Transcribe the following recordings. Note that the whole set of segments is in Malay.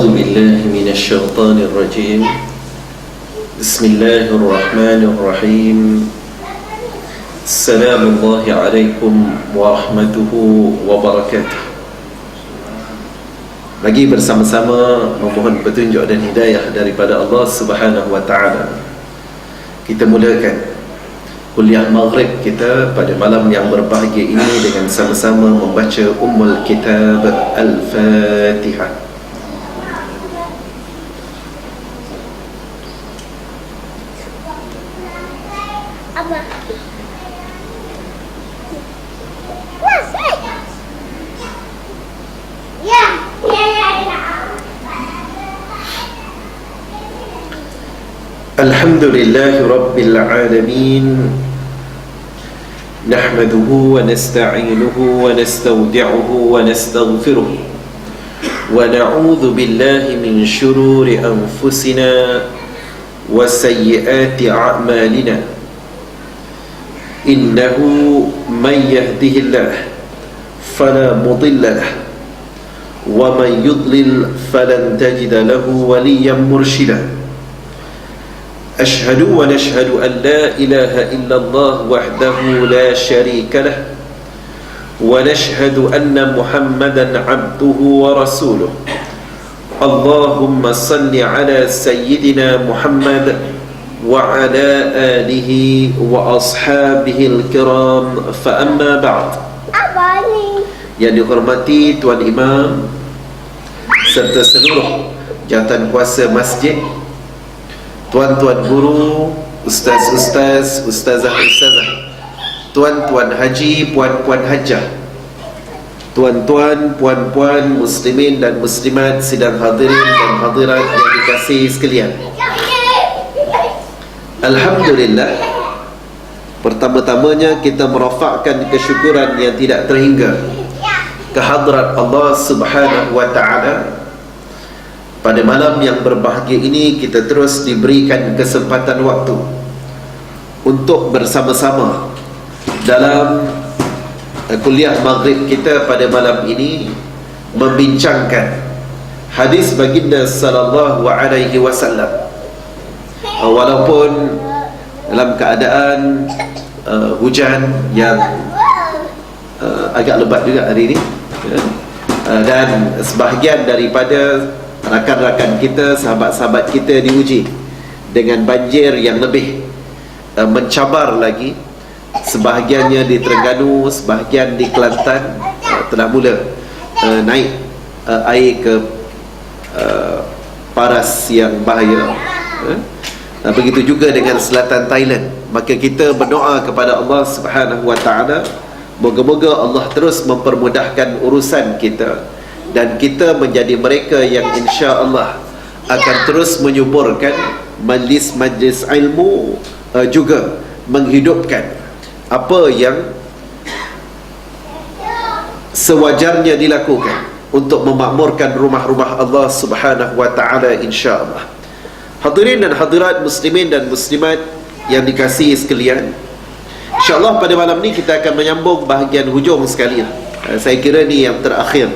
أعوذ بالله من الشيطان الرجيم بسم الله الرحمن الرحيم السلام الله عليكم ورحمته وبركاته. Lagi bersama-sama memohon petunjuk dan hidayah daripada Allah Subhanahu wa taala. Kita mulakan kuliah maghrib kita pada malam yang berbahagia ini dengan sama-sama membaca Ummul Kitab Al-Fatihah. الحمد لله رب العالمين نحمده ونستعينه ونستودعه ونستغفره ونعوذ بالله من شرور أنفسنا وسيئات أعمالنا إنه من يهده الله فلا مضل له ومن يضلل فلن تجد له وليا مرشدا أشهد ونشهد أن لا إله إلا الله وحده لا شريك له ونشهد أن محمدا عبده ورسوله اللهم صل على سيدنا محمد وعلى آله وأصحابه الكرام فأما بعد. Yang dihormati Tuan Imam serta seluruh jawatan kuasa masjid, tuan-tuan guru, ustaz-ustaz, ustazah-ustazah, tuan-tuan haji, puan-puan hajah, tuan-tuan, puan-puan, muslimin dan muslimat sidang hadirin dan hadirat yang dikasihi sekalian. Alhamdulillah, pertama-tamanya kita merafakkan kesyukuran yang tidak terhingga kehadrat Allah Subhanahu wa ta'ala. Pada malam yang berbahagia ini kita terus diberikan kesempatan waktu untuk bersama-sama dalam kuliah maghrib kita pada malam ini membincangkan hadis baginda sallallahu alaihi wasallam. Walaupun dalam keadaan hujan yang agak lebat juga hari ini, dan sebahagian daripada rakan-rakan kita, sahabat-sahabat kita diuji dengan banjir yang lebih mencabar lagi. Sebahagiannya di Terengganu, sebahagian di Kelantan telah mula naik air ke paras yang bahaya. Begitu juga dengan selatan Thailand. Maka kita berdoa kepada Allah Subhanahu wa ta'ala, moga-moga Allah terus mempermudahkan urusan kita dan kita menjadi mereka yang insya-Allah akan terus menyuburkan majlis-majlis ilmu, juga menghidupkan apa yang sewajarnya dilakukan untuk memakmurkan rumah-rumah Allah Subhanahu wa ta'ala insya-Allah. Hadirin dan hadirat muslimin dan muslimat yang dikasihi sekalian, insya-Allah pada malam ni kita akan menyambung bahagian hujung sekali. Saya kira ni yang terakhir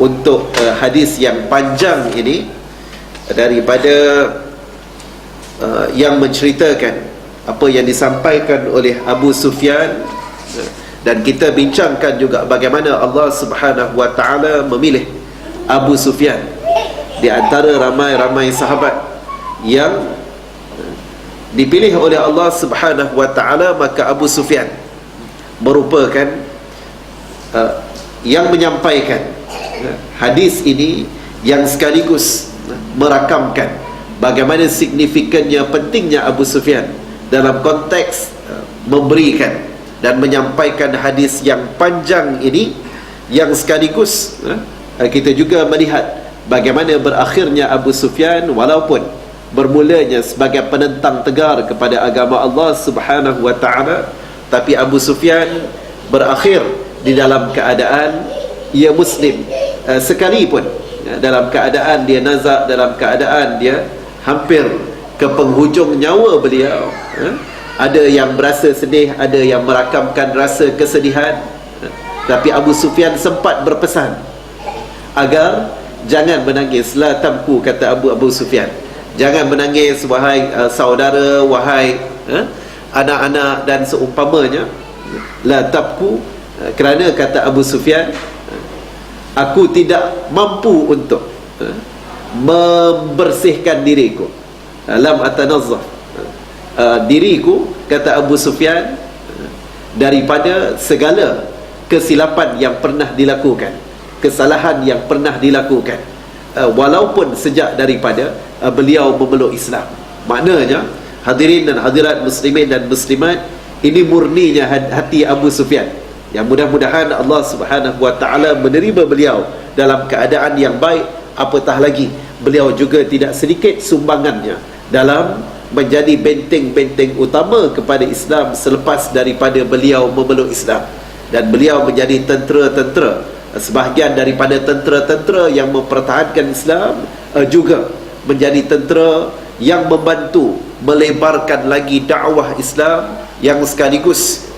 untuk hadis yang panjang ini daripada yang menceritakan apa yang disampaikan oleh Abu Sufyan, dan kita bincangkan juga bagaimana Allah Subhanahu wa ta'ala memilih Abu Sufyan di antara ramai-ramai sahabat yang dipilih oleh Allah Subhanahu wa ta'ala. Maka Abu Sufyan merupakan yang menyampaikan hadis ini, yang sekaligus merakamkan bagaimana signifikannya, pentingnya Abu Sufyan dalam konteks memberikan dan menyampaikan hadis yang panjang ini, yang sekaligus kita juga melihat bagaimana berakhirnya Abu Sufyan. Walaupun bermulanya sebagai penentang tegar kepada agama Allah Subhanahu wa ta'ala, tapi Abu Sufyan berakhir di dalam keadaan ia Muslim, sekalipun dalam keadaan dia nazak, dalam keadaan dia hampir ke penghujung nyawa beliau. Ada yang berasa sedih, ada yang merakamkan rasa kesedihan, tapi Abu Sufyan sempat berpesan agar jangan menangis. La tabku, kata Abu Sufyan. Jangan menangis wahai saudara, wahai anak-anak dan seumpamanya. La tabku, kerana kata Abu Sufyan, aku tidak mampu untuk membersihkan diriku. Lam atanazzah, diriku, kata Abu Sufyan, daripada segala kesilapan yang pernah dilakukan, kesalahan yang pernah dilakukan, walaupun sejak daripada beliau memeluk Islam. Maknanya, hadirin dan hadirat muslimin dan muslimat, ini murninya hati Abu Sufyan, yang mudah-mudahan Allah Subhanahu wa ta'ala menerima beliau dalam keadaan yang baik. Apatah lagi, beliau juga tidak sedikit sumbangannya dalam menjadi benteng-benteng utama kepada Islam selepas daripada beliau memeluk Islam. Dan beliau menjadi tentera-tentera, sebahagian daripada tentera-tentera yang mempertahankan Islam juga menjadi tentera yang membantu melebarkan lagi dakwah Islam, yang sekaligus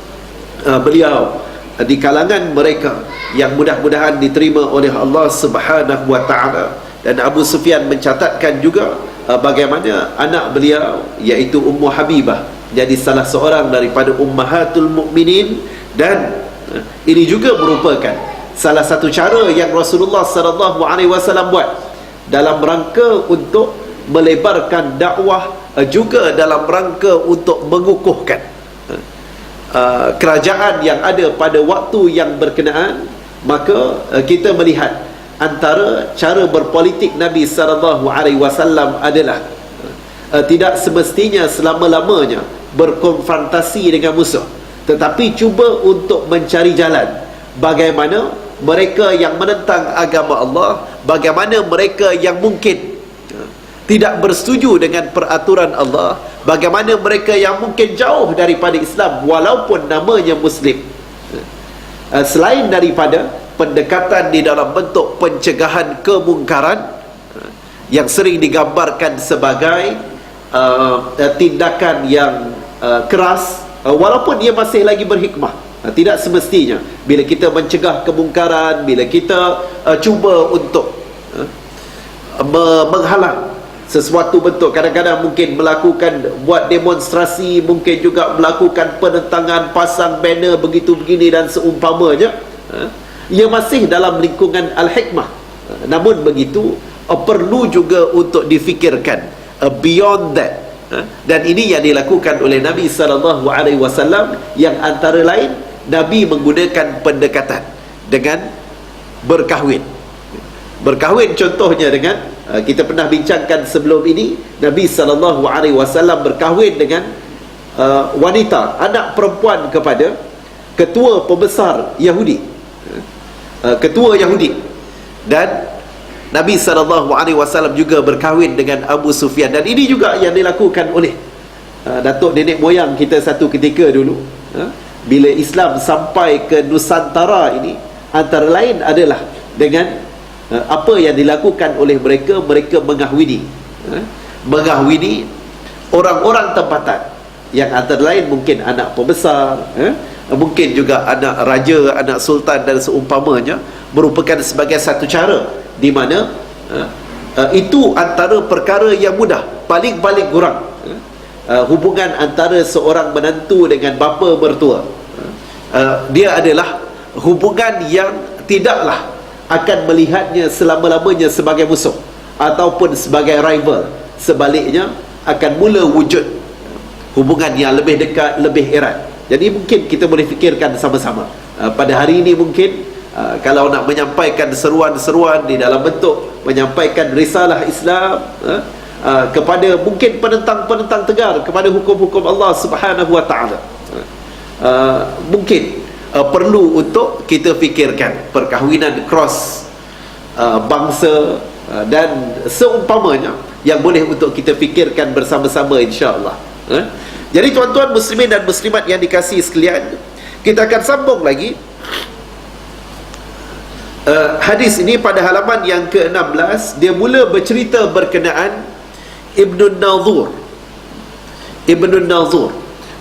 beliau di kalangan mereka yang mudah-mudahan diterima oleh Allah Subhanahu wa ta'ala. Dan Abu Sufyan mencatatkan juga bagaimana anak beliau, iaitu Ummu Habibah, jadi salah seorang daripada ummahatul mukminin. Dan ini juga merupakan salah satu cara yang Rasulullah SAW buat dalam rangka untuk melebarkan dakwah, juga dalam rangka untuk mengukuhkan kerajaan yang ada pada waktu yang berkenaan. Maka kita melihat antara cara berpolitik Nabi SAW adalah tidak semestinya selama-lamanya berkonfrontasi dengan musuh, tetapi cuba untuk mencari jalan bagaimana mereka yang menentang agama Allah, bagaimana mereka yang mungkin tidak bersetuju dengan peraturan Allah, bagaimana mereka yang mungkin jauh daripada Islam walaupun namanya Muslim. Selain daripada pendekatan di dalam bentuk pencegahan kemungkaran yang sering digambarkan sebagai tindakan yang keras, walaupun ia masih lagi berhikmah. Tidak semestinya bila kita mencegah kemungkaran, bila kita cuba untuk menghalang sesuatu bentuk, kadang-kadang mungkin melakukan, buat demonstrasi, mungkin juga melakukan penentangan, pasang banner begitu begini dan seumpamanya, ia masih dalam lingkungan al-hikmah. Namun begitu, perlu juga untuk difikirkan beyond that. Dan ini yang dilakukan oleh Nabi SAW, yang antara lain Nabi menggunakan pendekatan dengan berkahwin. Berkahwin contohnya dengan, kita pernah bincangkan sebelum ini, Nabi SAW berkahwin dengan wanita, anak perempuan kepada ketua pembesar Yahudi, ketua Yahudi. Dan Nabi SAW juga berkahwin dengan Abu Sufyan. Dan ini juga yang dilakukan oleh datuk nenek moyang kita satu ketika dulu. Bila Islam sampai ke Nusantara ini, antara lain adalah dengan apa yang dilakukan oleh mereka. Mereka mengahwini orang-orang tempatan, yang antara lain mungkin anak pembesar, mungkin juga anak raja, anak sultan dan seumpamanya, merupakan sebagai satu cara di mana itu antara perkara yang mudah, paling kurang hubungan antara seorang menantu dengan bapa mertua, dia adalah hubungan yang tidaklah akan melihatnya selama-lamanya sebagai musuh ataupun sebagai rival. Sebaliknya akan mula wujud hubungan yang lebih dekat, lebih erat. Jadi mungkin kita boleh fikirkan sama-sama pada hari ini, mungkin kalau nak menyampaikan seruan-seruan di dalam bentuk menyampaikan risalah Islam kepada mungkin penentang-penentang tegar kepada hukum-hukum Allah Subhanahu wa ta'ala, mungkin perlu untuk kita fikirkan perkahwinan cross bangsa dan seumpamanya, yang boleh untuk kita fikirkan bersama-sama, insya-Allah. Jadi tuan-tuan muslimin dan muslimat yang dikasihi sekalian, kita akan sambung lagi hadis ini pada halaman yang ke-16. Dia mula bercerita berkenaan Ibn Nazur.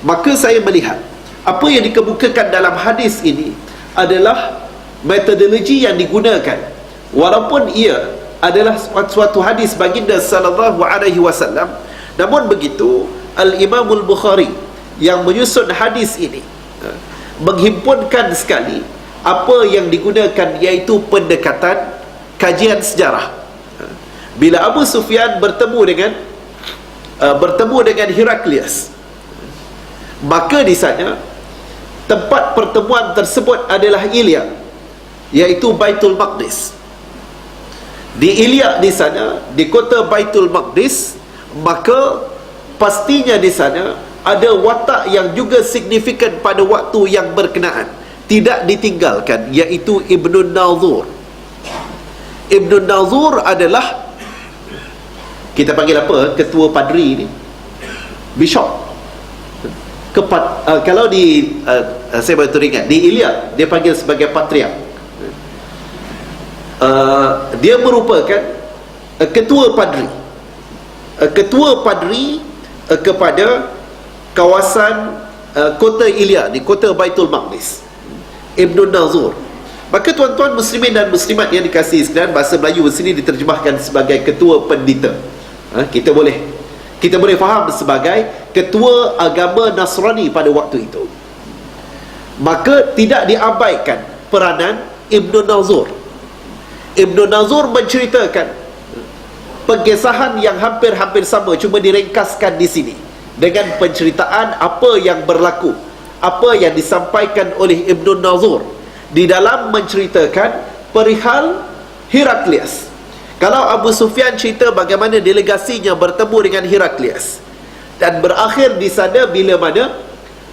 Maka saya melihat apa yang dikemukakan dalam hadis ini adalah metodologi yang digunakan, walaupun ia adalah suatu hadis baginda sallallahu alaihi wasallam. Namun begitu, Al-Imamul Bukhari yang menyusun hadis ini menghimpunkan sekali apa yang digunakan, iaitu pendekatan kajian sejarah. Bila Abu Sufyan bertemu dengan Heraklius, maka di sana tempat pertemuan tersebut adalah Ilya, iaitu Baitul Maqdis. Di Ilya di sana, di kota Baitul Maqdis, maka pastinya di sana ada watak yang juga signifikan pada waktu yang berkenaan, tidak ditinggalkan, iaitu Ibnun Nazur. Ibnun Nazur adalah, kita panggil apa, ketua padri ni, bishop. Kalau di saya baru teringat, di Ilya dia panggil sebagai patriark. Dia merupakan ketua padri kepada kawasan kota Ilya di kota Baitul Maqdis, Ibnun Nazur. Maka tuan-tuan muslimin dan muslimat yang dikasihi sekalian, bahasa Melayu sini diterjemahkan sebagai ketua pendeta. Kita boleh faham sebagai ketua agama Nasrani pada waktu itu. Maka tidak diabaikan peranan Ibnun Nazur. Ibnun Nazur menceritakan pengesahan yang hampir-hampir sama, cuma diringkaskan di sini dengan penceritaan apa yang berlaku, apa yang disampaikan oleh Ibnun Nazur di dalam menceritakan perihal Heraklius. Kalau Abu Sufyan cerita bagaimana delegasinya bertemu dengan Heraklius, dan berakhir di sana bila mana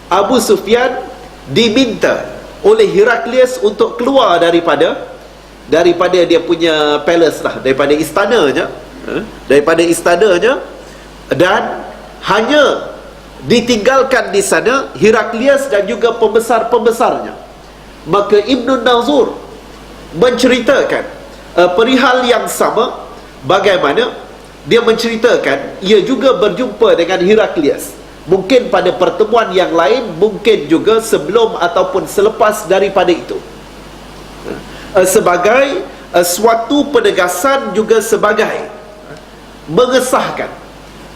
Abu Sufyan diminta oleh Heraklius untuk keluar daripada dia punya palace lah, daripada istananya, dan hanya ditinggalkan di sana Heraklius dan juga pembesar-pembesarnya. Maka Ibnun Nazur menceritakan perihal yang sama, bagaimana dia menceritakan ia juga berjumpa dengan Heraklius, mungkin pada pertemuan yang lain, mungkin juga sebelum ataupun selepas daripada itu, sebagai suatu penegasan, juga sebagai mengesahkan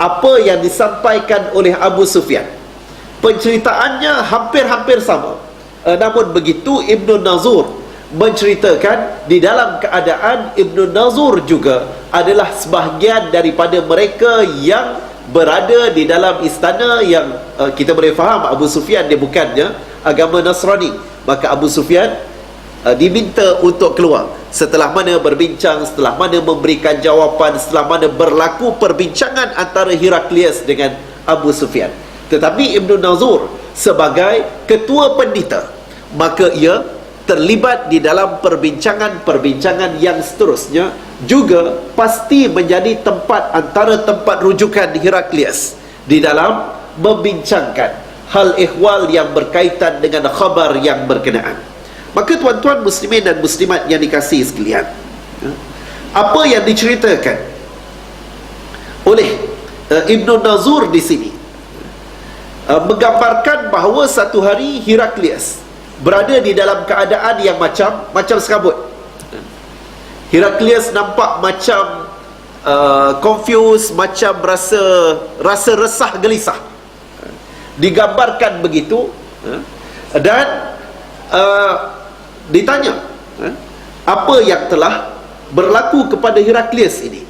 apa yang disampaikan oleh Abu Sufyan. Penceritaannya hampir-hampir sama, namun begitu Ibnun Nazur menceritakan di dalam keadaan Ibnun Nazur juga adalah sebahagian daripada mereka yang berada di dalam istana, yang kita boleh faham Abu Sufyan dia bukannya agama Nasrani. Maka Abu Sufyan diminta untuk keluar. Setelah mana berbincang, setelah mana memberikan jawapan, setelah mana berlaku perbincangan antara Heraklius dengan Abu Sufyan. Tetapi Ibnun Nazur sebagai ketua pendeta, maka ia terlibat di dalam perbincangan yang seterusnya, juga pasti menjadi tempat, antara tempat rujukan Heraklius di dalam membincangkan hal ehwal yang berkaitan dengan khabar yang berkenaan. Maka tuan-tuan muslimin dan muslimat yang dikasihi sekalian, apa yang diceritakan oleh Ibnun Nazur di sini menggambarkan bahawa satu hari Heraklius berada di dalam keadaan yang macam serabut. Heraklius nampak macam confused, macam rasa resah gelisah, digambarkan begitu. Dan ditanya apa yang telah berlaku kepada Heraklius ini.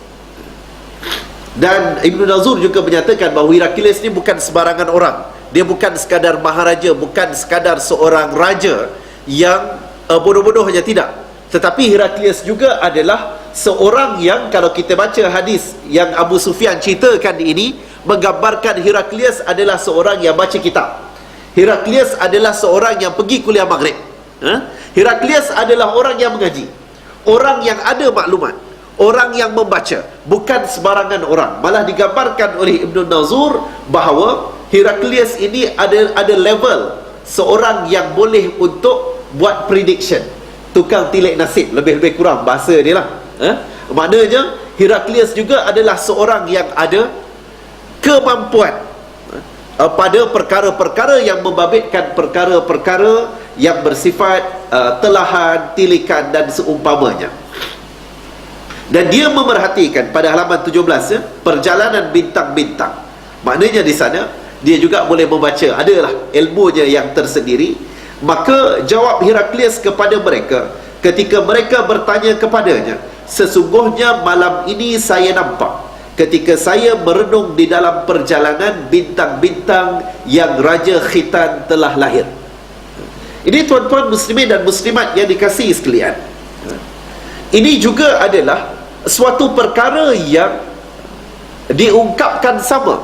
Dan Ibn Nazur juga menyatakan bahawa Heraklius ni bukan sebarangan orang. Dia bukan sekadar maharaja, bukan sekadar seorang raja yang bodoh-bodoh hanya, tidak. Tetapi Heraklius juga adalah seorang yang, kalau kita baca hadis yang Abu Sufyan ceritakan ini, menggambarkan Heraklius adalah seorang yang baca kitab. Heraklius adalah seorang yang pergi kuliah maghrib. Heraklius adalah orang yang mengaji, orang yang ada maklumat, orang yang membaca, bukan sebarangan orang. Malah digambarkan oleh Ibn Nazur bahawa Heraklius ini ada level seorang yang boleh untuk buat prediction, tukang tilik nasib, lebih-lebih kurang bahasa dia lah. Maknanya Heraklius juga adalah seorang yang ada kemampuan pada perkara-perkara yang membabitkan perkara-perkara yang bersifat telahan, tilikan dan seumpamanya. Dan dia memerhatikan pada halaman 17 ya, perjalanan bintang-bintang. Maknanya di sana dia juga boleh membaca, adalah ilmunya yang tersendiri. Maka jawab Heraklius kepada mereka ketika mereka bertanya kepadanya, sesungguhnya malam ini saya nampak ketika saya merenung di dalam perjalanan bintang-bintang yang Raja Khitan telah lahir. Ini tuan-tuan muslimin dan muslimat yang dikasihi sekalian, ini juga adalah suatu perkara yang diungkapkan sama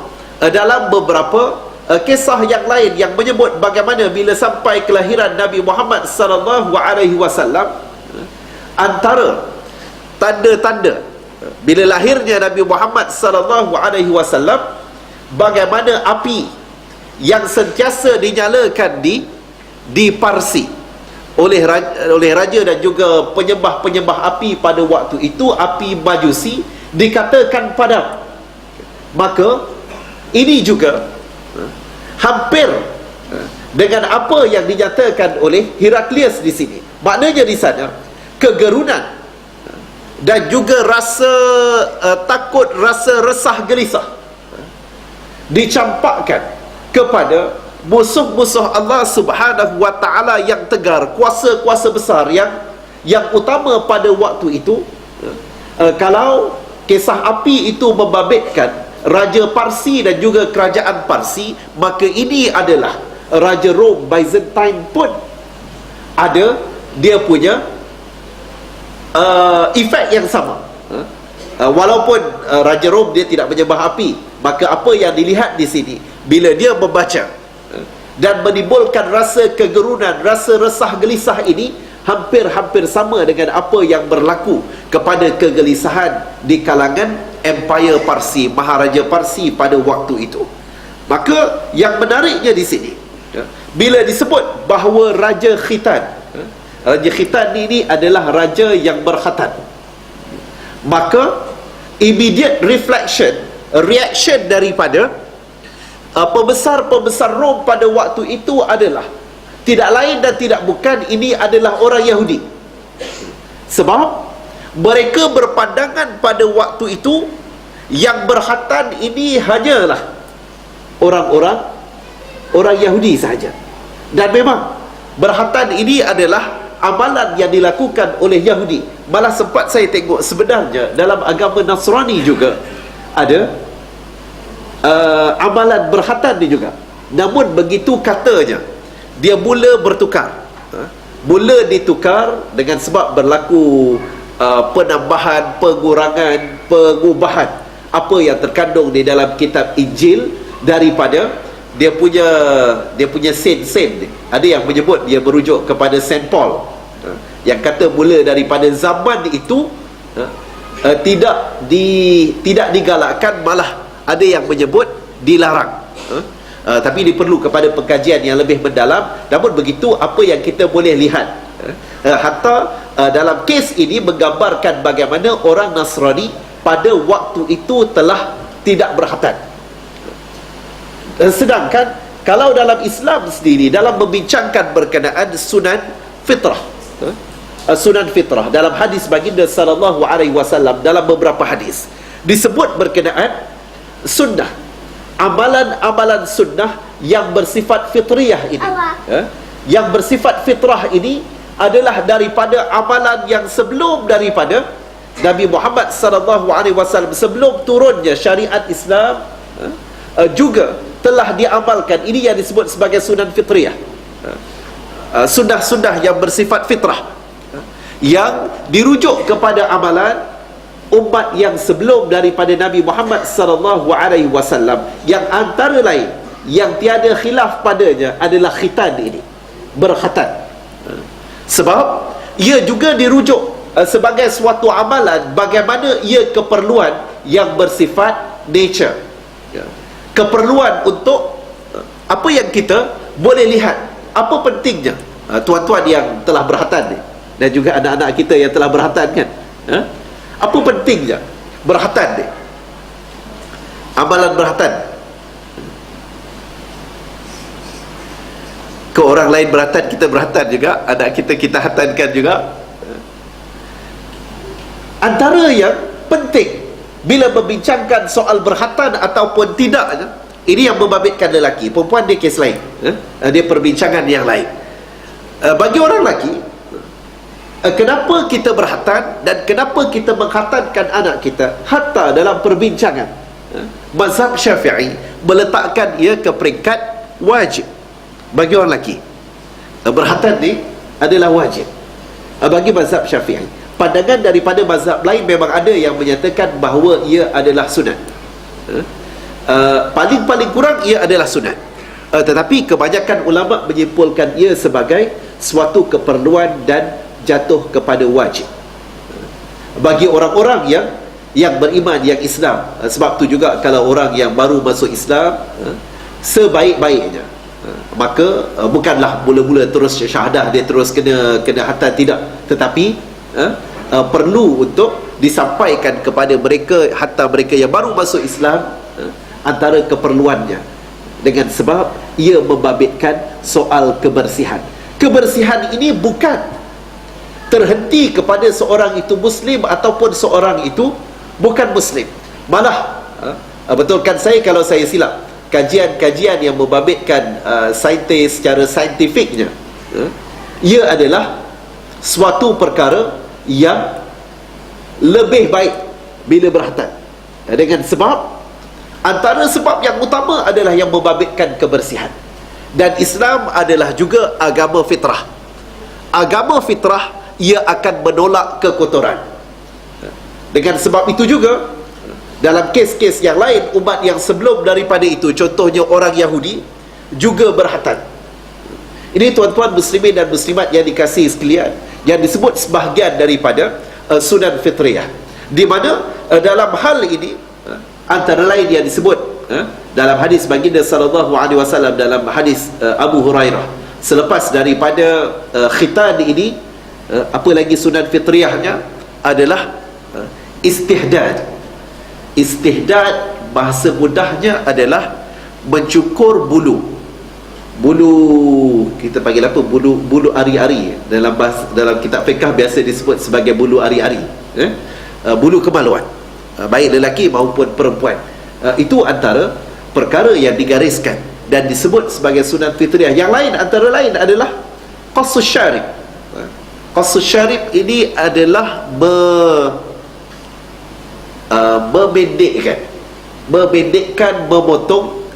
dalam beberapa kisah yang lain yang menyebut bagaimana bila sampai kelahiran Nabi Muhammad sallallahu alaihi wasallam, antara tanda-tanda bila lahirnya Nabi Muhammad sallallahu alaihi wasallam, bagaimana api yang sentiasa dinyalakan di Parsi oleh raja dan juga penyembah-penyembah api pada waktu itu, api Majusi, dikatakan padam. Maka ini juga hampir dengan apa yang dinyatakan oleh Heraklius di sini. Maknanya di sana kegerunan dan juga rasa takut, rasa resah gelisah dicampakkan kepada musuh-musuh Allah Subhanahu wa ta'ala yang tegar, kuasa-kuasa besar yang utama pada waktu itu. Kalau kisah api itu membabitkan Raja Parsi dan juga kerajaan Parsi, maka ini adalah Raja Rom Byzantine pun ada dia punya efek yang sama. Walaupun Raja Rom dia tidak menyembah api, maka apa yang dilihat di sini bila dia membaca dan menimbulkan rasa kegerunan, rasa resah gelisah ini hampir-hampir sama dengan apa yang berlaku kepada kegelisahan di kalangan Empire Parsi, Maharaja Parsi pada waktu itu. Maka yang menariknya di sini, bila disebut bahawa Raja Khitan, Raja Khitan ini adalah raja yang berkhatan, maka immediate reaction daripada pembesar-pembesar Rom pada waktu itu adalah tidak lain dan tidak bukan, ini adalah orang Yahudi. Sebab mereka berpandangan pada waktu itu yang berkhatan ini hanyalah orang Yahudi sahaja. Dan memang berkhatan ini adalah amalan yang dilakukan oleh Yahudi. Malah sempat saya tengok sebenarnya dalam agama Nasrani juga ada amalan berkhatan ni juga. Namun begitu katanya, dia mula bertukar, mula ditukar dengan sebab berlaku penambahan, pengurangan, pengubahan apa yang terkandung di dalam kitab Injil daripada dia punya saint-saint. Ada yang menyebut dia merujuk kepada Saint Paul, yang kata mula daripada zaman itu tidak digalakkan, malah ada yang menyebut dilarang. Tapi diperlu kepada pengkajian yang lebih mendalam. Namun begitu apa yang kita boleh lihat, hatta dalam kes ini menggambarkan bagaimana orang Nasrani pada waktu itu telah tidak berkhatan. Sedangkan kalau dalam Islam sendiri, dalam membincangkan berkenaan sunan fitrah, sunan fitrah, dalam hadis baginda sallallahu alaihi wasallam, dalam beberapa hadis disebut berkenaan sunnah, amalan-amalan sunnah yang bersifat fitriyah ini. Yang bersifat fitrah ini adalah daripada amalan yang sebelum daripada Nabi Muhammad sallallahu alaihi wasallam, sebelum turunnya syariat Islam, juga telah diamalkan. Ini yang disebut sebagai sunan fitriyah, sunnah-sunnah yang bersifat fitrah, yang dirujuk kepada amalan umat yang sebelum daripada Nabi Muhammad sallallahu alaihi wasallam, yang antara lain yang tiada khilaf padanya adalah khitan ini, berkhatan. Sebab ia juga dirujuk sebagai suatu amalan bagaimana ia keperluan yang bersifat nature, keperluan untuk apa yang kita boleh lihat. Apa pentingnya tuan-tuan yang telah berkhatan ni, dan juga anak-anak kita yang telah berkhatan kan, apa pentingnya berkhatan ni, amalan berkhatan? Ke orang lain berkhatan, kita berkhatan juga, anak kita hatankan juga. Antara yang penting bila membincangkan soal berkhatan ataupun tidaknya, ini yang membabitkan lelaki. Perempuan dia kes lain, dia perbincangan yang lain. Bagi orang lelaki, kenapa kita berkhatan dan kenapa kita mengkhatankan anak kita, hatta dalam perbincangan, mazhab Syafi'i meletakkan ia ke peringkat wajib bagi orang lelaki. Berkhatan ni adalah wajib bagi mazhab Syafi'i. Pandangan daripada mazhab lain memang ada yang menyatakan bahawa ia adalah sunat. Paling-paling kurang ia adalah sunat. Tetapi kebanyakan ulama menyimpulkan ia sebagai suatu keperluan dan jatuh kepada wajib bagi orang-orang yang beriman, yang Islam. Sebab tu juga kalau orang yang baru masuk Islam, sebaik-baiknya maka bukanlah mula-mula terus syahadah dia terus kena khatam, tidak, tetapi perlu untuk disampaikan kepada mereka, hatta mereka yang baru masuk Islam, antara keperluannya, dengan sebab ia membabitkan soal kebersihan. Kebersihan ini bukan terhenti kepada seorang itu Muslim ataupun seorang itu bukan Muslim. Malah betulkan saya kalau saya silap, kajian-kajian yang membabitkan saintis secara saintifiknya, ia adalah suatu perkara yang lebih baik bila berkhatan, dengan sebab antara sebab yang utama adalah yang membabitkan kebersihan. Dan Islam adalah juga agama fitrah. Agama fitrah, ia akan menolak kekotoran. Dengan sebab itu juga dalam kes-kes yang lain, umat yang sebelum daripada itu, contohnya orang Yahudi, juga berkhatan. Ini tuan-tuan muslimin dan muslimat yang dikasihi sekalian, yang disebut sebahagian daripada sunan fitriyah, di mana dalam hal ini antara lain yang disebut dalam hadis baginda sallallahu alaihi wasallam, dalam hadis Abu Hurairah, selepas daripada khitan ini, apa lagi sunan fitriyahnya adalah istihdad. Istihdad bahasa mudahnya adalah mencukur bulu kita panggil apa, bulu ari-ari. Dalam kitab fiqh biasa disebut sebagai bulu ari-ari, bulu kemaluan, baik lelaki maupun perempuan. Itu antara perkara yang digariskan dan disebut sebagai sunan fitriyah. Yang lain antara lain adalah qassus syarib. Qassus syarib ini adalah memendekkan, memotong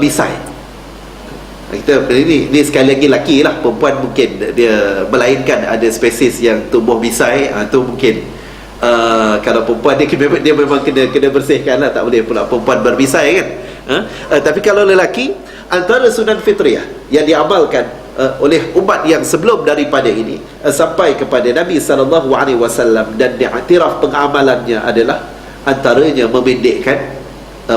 misai. Ini sekali lagi laki lah, perempuan mungkin dia melainkan, ada spesies yang tumbuh misai, tu mungkin kalau perempuan dia memang kena bersihkan lah, tak boleh pula perempuan bermisai kan. Tapi kalau lelaki, antara sunan fitriyah yang diamalkan oleh umat yang sebelum daripada ini sampai kepada Nabi SAW, dan diiktiraf pengamalannya adalah antaranya memendekkan,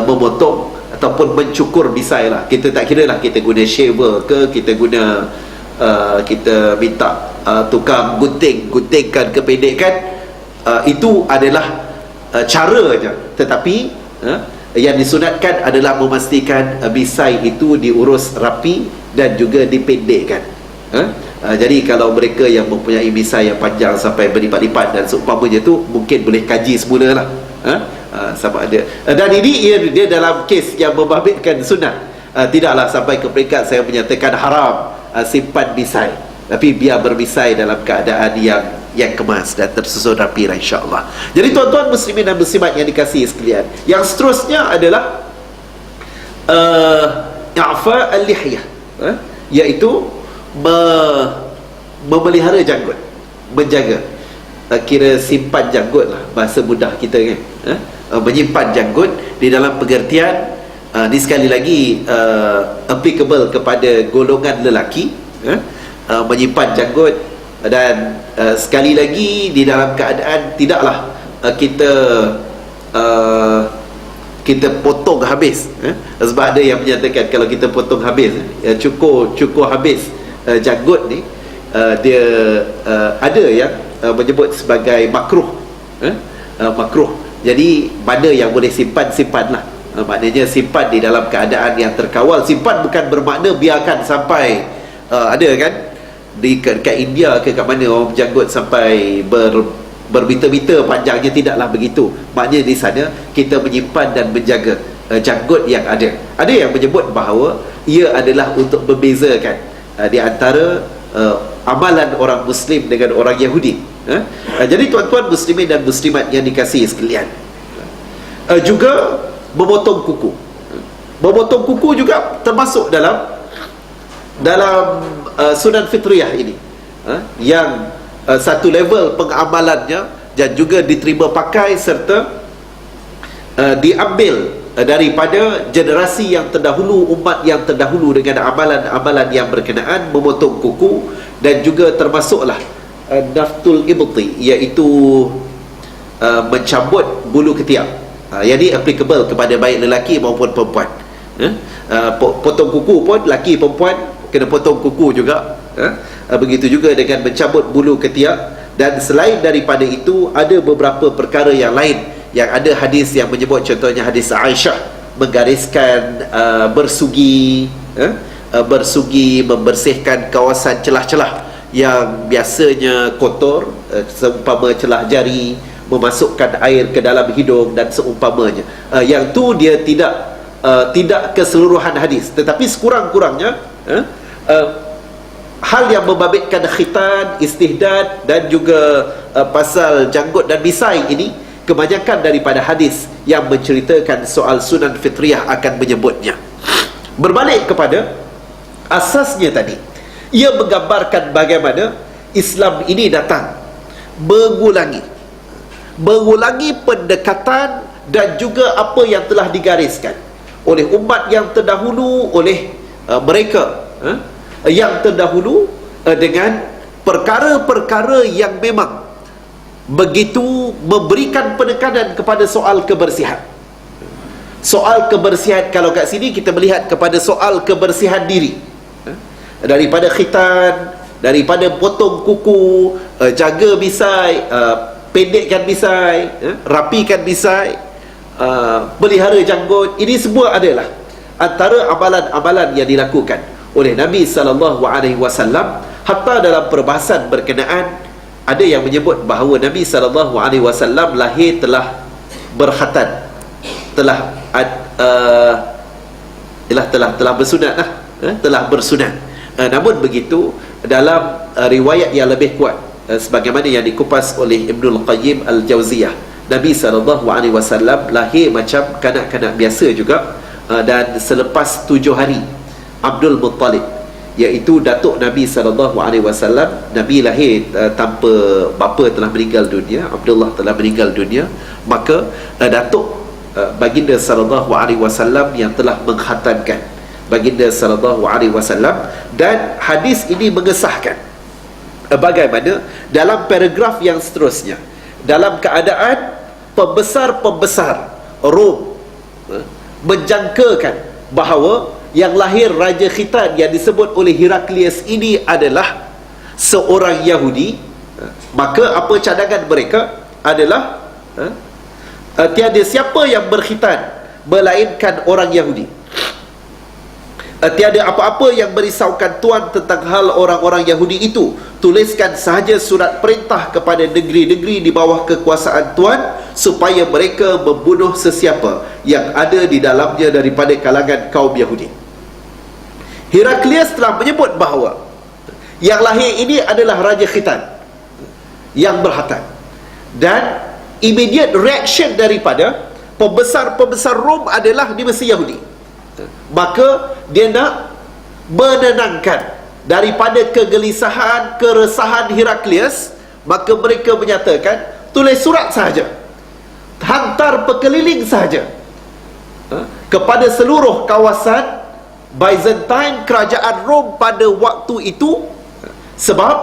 memotong ataupun mencukur misai lah. Kita tak kira lah kita guna shaver ke, kita guna kita minta tukang guntingkan kependekkan, itu adalah caranya. Tetapi yang disunatkan adalah memastikan misai itu diurus rapi dan juga dipendekkan. Jadi kalau mereka yang mempunyai misai yang panjang sampai berlipat-lipat dan seumpamanya tu, mungkin boleh kaji semula lah, sama ada. Dan ini dia dalam kes yang membabitkan sunat. Tidaklah sampai ke peringkat saya menyatakan haram simpan misai, tapi biar bermisai dalam keadaan yang kemas dan tersusun rapi lah, insya-Allah. Jadi tuan-tuan muslimin dan muslimat yang dikasihi sekalian, yang seterusnya adalah i'fa al-lihyah, iaitu memelihara janggut, menjaga, kira simpan janggut lah, bahasa mudah kita kan, menyimpan janggut di dalam pengertian ni sekali lagi applicable kepada golongan lelaki, menyimpan janggut, dan sekali lagi di dalam keadaan tidaklah kita potong habis, sebab ada yang menyatakan kalau kita potong habis, cukur habis janggut ni, dia ada yang menyebut sebagai makruh, makruh. Jadi mana yang boleh simpanlah, maknanya simpan di dalam keadaan yang terkawal. Simpan bukan bermakna biarkan sampai ada kan dekat India ke kat mana orang berjanggut sampai bermeter-meter panjangnya, tidaklah begitu. Maknanya di sana kita menyimpan dan menjaga janggut yang ada. Ada yang menyebut bahawa ia adalah untuk membezakan di antara amalan orang Muslim dengan orang Yahudi. Jadi tuan-tuan muslimin dan muslimat yang dikasihi sekalian, juga memotong kuku. Memotong kuku juga termasuk dalam sunan fitriyah ini, yang satu level pengamalannya dan juga diterima pakai serta diambil daripada generasi yang terdahulu, umat yang terdahulu, dengan amalan-amalan yang berkenaan memotong kuku. Dan juga termasuklah naftul ibti, iaitu mencabut bulu ketiak. Jadi applicable kepada baik lelaki maupun perempuan. Potong kuku pun lelaki perempuan kena potong kuku juga. Begitu juga dengan mencabut bulu ketiak. Dan selain daripada itu, ada beberapa perkara yang lain yang ada hadis yang menyebut, contohnya hadis Aisyah menggariskan bersugi, membersihkan kawasan celah-celah yang biasanya kotor, seumpama celah jari, memasukkan air ke dalam hidung dan seumpamanya. Yang tu dia tidak keseluruhan hadis, tetapi sekurang-kurangnya hal yang membabitkan khitan, istihdad dan juga pasal janggut dan misai ini, kebanyakan daripada hadis yang menceritakan soal sunan fitriyah akan menyebutnya. Berbalik kepada asasnya tadi, ia menggambarkan bagaimana Islam ini datang mengulangi pendekatan dan juga apa yang telah digariskan oleh umat yang terdahulu, oleh mereka yang terdahulu, dengan perkara-perkara yang memang begitu memberikan penekanan kepada soal kebersihan. Soal kebersihan, kalau kat sini kita melihat kepada soal kebersihan diri, daripada khitan, daripada potong kuku, jaga misai, pendekkan misai, rapikan misai, pelihara janggut. Ini semua adalah antara amalan-amalan yang dilakukan oleh Nabi SAW. Hatta dalam perbahasan berkenaan, ada yang menyebut bahawa Nabi SAW lahir telah berkhatan, telah bersunat lah, telah bersunat. Namun begitu, dalam riwayat yang lebih kuat, sebagaimana yang dikupas oleh Ibnul Qayyim Al-Jauziyah, Nabi SAW lahir macam kanak-kanak biasa juga. Dan selepas 7 hari, Abdul Muttalib, iaitu datuk Nabi SAW, Nabi lahir tanpa bapa, telah meninggal dunia, Abdullah telah meninggal dunia, maka datuk baginda SAW yang telah mengkhatankan baginda SAW. Dan hadis ini mengesahkan bagaimana dalam paragraf yang seterusnya, dalam keadaan pembesar-pembesar Rom menjangkakan bahawa yang lahir Raja Khitan yang disebut oleh Heraklius ini adalah seorang Yahudi, maka apa cadangan mereka adalah tiada siapa yang berkhitan melainkan orang Yahudi. Tiada apa-apa yang merisaukan Tuan tentang hal orang-orang Yahudi itu. Tuliskan sahaja surat perintah kepada negeri-negeri di bawah kekuasaan Tuan, supaya mereka membunuh sesiapa yang ada di dalamnya daripada kalangan kaum Yahudi. Heraklius telah menyebut bahawa yang lahir ini adalah Raja Khitan yang berkhatan. Dan immediate reaction daripada pembesar-pembesar Rom adalah di Mesir Yahudi. Maka dia nak menenangkan daripada kegelisahan, keresahan Heraklius. Maka mereka menyatakan, tulis surat sahaja, hantar pekeliling sahaja kepada seluruh kawasan Byzantine, kerajaan Rom pada waktu itu. Sebab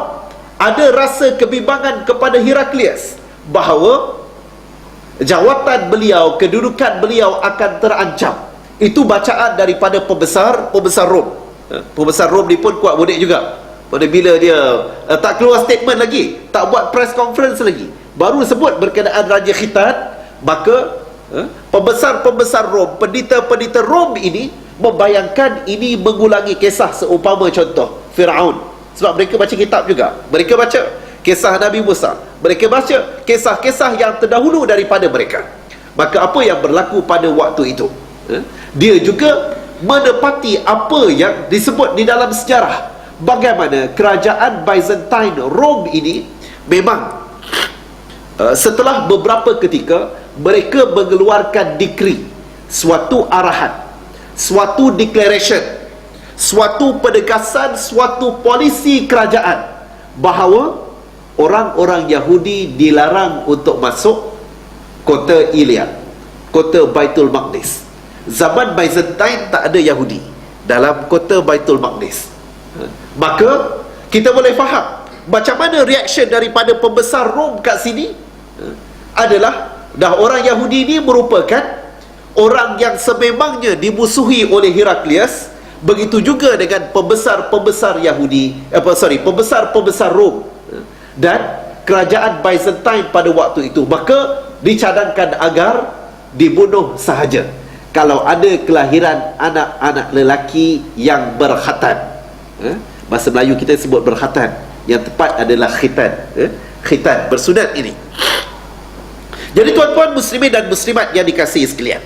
ada rasa kebimbangan kepada Heraklius bahawa jawatan beliau, kedudukan beliau akan terancam. Itu bacaan daripada pembesar Rom. Pembesar Rom ni pun kuat bodek juga. Pada bila dia tak keluar statement lagi, tak buat press conference lagi, baru sebut berkenaan Raja Khitan, maka pembesar-pembesar Rom, pendeta-pendeta Rom ini membayangkan ini mengulangi kisah seumpama contoh Firaun. Sebab mereka baca kitab juga. Mereka baca kisah Nabi Musa, mereka baca kisah-kisah yang terdahulu daripada mereka. Maka apa yang berlaku pada waktu itu, dia juga menepati apa yang disebut di dalam sejarah, bagaimana kerajaan Byzantine Rom ini memang setelah beberapa ketika mereka mengeluarkan dekri, suatu arahan, suatu declaration, suatu penegasan, suatu polisi kerajaan bahawa orang-orang Yahudi dilarang untuk masuk kota Iliad, kota Baitul Maqdis. Zaman Byzantine tak ada Yahudi dalam kota Baitul Maqdis. Maka kita boleh faham macam mana reaction daripada pembesar Rom kat sini. Adalah dah orang Yahudi ni merupakan orang yang sememangnya dimusuhi oleh Heraklius. Begitu juga dengan pembesar-pembesar Yahudi, pembesar-pembesar Rom dan kerajaan Byzantine pada waktu itu. Maka dicadangkan agar dibunuh sahaja kalau ada kelahiran anak-anak lelaki yang berkhatan. Bahasa Melayu kita sebut berkhatan, yang tepat adalah khitan. Khitan, bersunat ini. Jadi tuan-tuan muslimin dan muslimat yang dikasihi sekalian,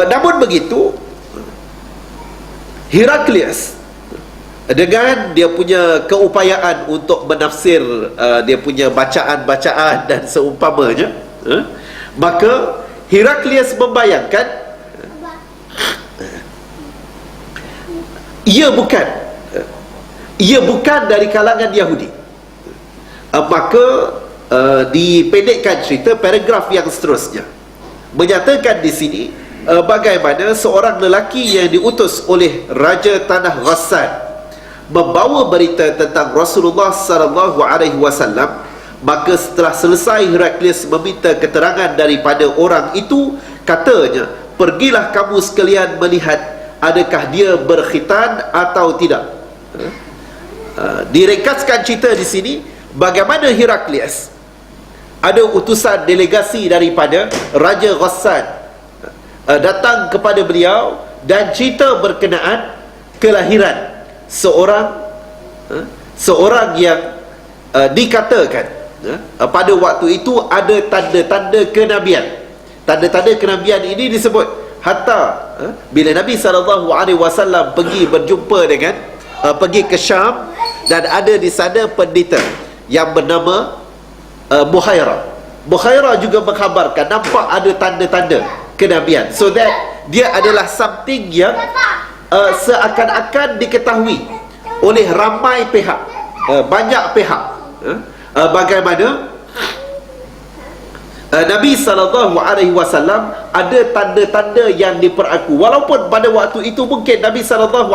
namun begitu, Heraklius dengan dia punya keupayaan untuk menafsir dia punya bacaan-bacaan dan seumpamanya, maka Heraklius membayangkan ia bukan dari kalangan Yahudi. Maka dipendekkan cerita, paragraf yang seterusnya menyatakan di sini bagaimana seorang lelaki yang diutus oleh Raja Tanah Ghassan membawa berita tentang Rasulullah sallallahu alaihi wasallam. Maka setelah selesai Heraklius meminta keterangan daripada orang itu, katanya, pergilah kamu sekalian melihat adakah dia berkhitan atau tidak. Direkaskan cerita di sini bagaimana Heraklius ada utusan delegasi daripada Raja Ghassan datang kepada beliau dan cerita berkenaan kelahiran seorang yang dikatakan pada waktu itu ada tanda-tanda kenabian. Tanda-tanda kenabian ini disebut hatta bila Nabi SAW pergi berjumpa dengan pergi ke Syam, dan ada di sana pendeta yang bernama Bukhairah juga mengkhabarkan nampak ada tanda-tanda kenabian. So that dia adalah something yang seakan-akan diketahui oleh ramai pihak, banyak pihak, bagaimana Nabi SAW ada tanda-tanda yang diperaku. Walaupun pada waktu itu mungkin Nabi SAW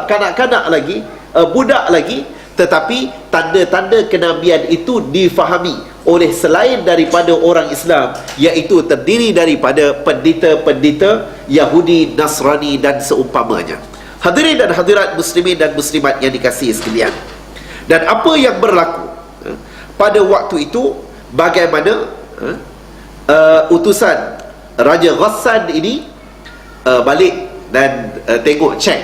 kanak-kanak lagi, budak lagi, tetapi tanda-tanda kenabian itu difahami oleh selain daripada orang Islam, iaitu terdiri daripada pendeta-pendeta Yahudi, Nasrani dan seumpamanya. Hadirin dan hadirat muslimin dan muslimat yang dikasihi sekalian, dan apa yang berlaku pada waktu itu, bagaimana utusan Raja Ghassan ini balik dan tengok cek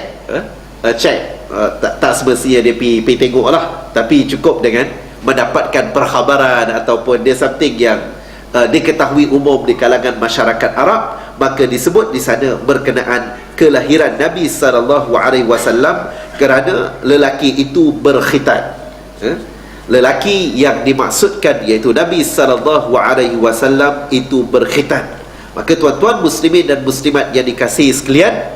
tak semestinya dia pergi tengok lah, tapi cukup dengan mendapatkan perkhabaran ataupun dia something yang diketahui umum di kalangan masyarakat Arab. Maka disebut di sana berkenaan kelahiran Nabi SAW kerana lelaki itu berkhitan. Lelaki yang dimaksudkan iaitu Nabi SAW itu berkhitan. Maka tuan-tuan muslimin dan muslimat yang dikasihi sekalian,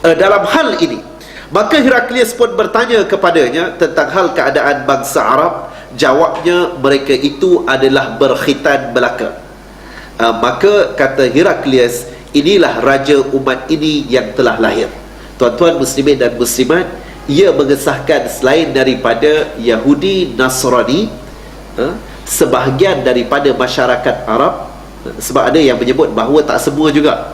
dalam hal ini maka Heraklius pun bertanya kepadanya tentang hal keadaan bangsa Arab. Jawabnya, mereka itu adalah berkhitan belaka. Maka kata Heraklius, inilah raja umat ini yang telah lahir. Tuan-tuan muslimin dan muslimat, ia mengesahkan selain daripada Yahudi, Nasrani, sebahagian daripada masyarakat Arab, sebab ada yang menyebut bahawa tak semua juga,